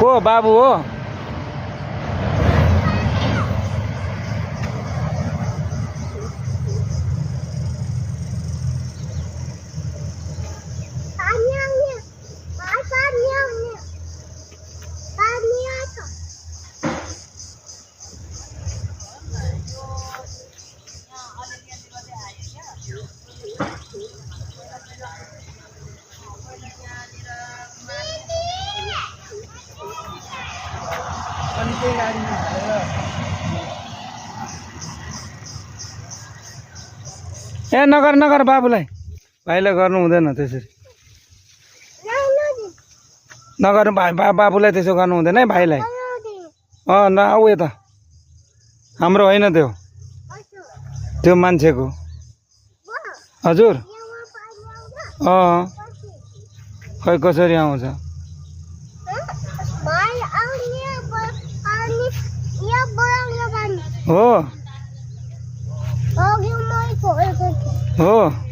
को बाबु हो? ए नगर नगर बाबुलाई भाइलाई गर्नु हुँदैन त्यसरी नगर भाइ बाबुलाई त्यसो गर्नु हुँदैन है भाइलाई न आऊ यता हाम्रो होइन त्यो मान्छेको हजुर खै कसरी आउँछ हो हो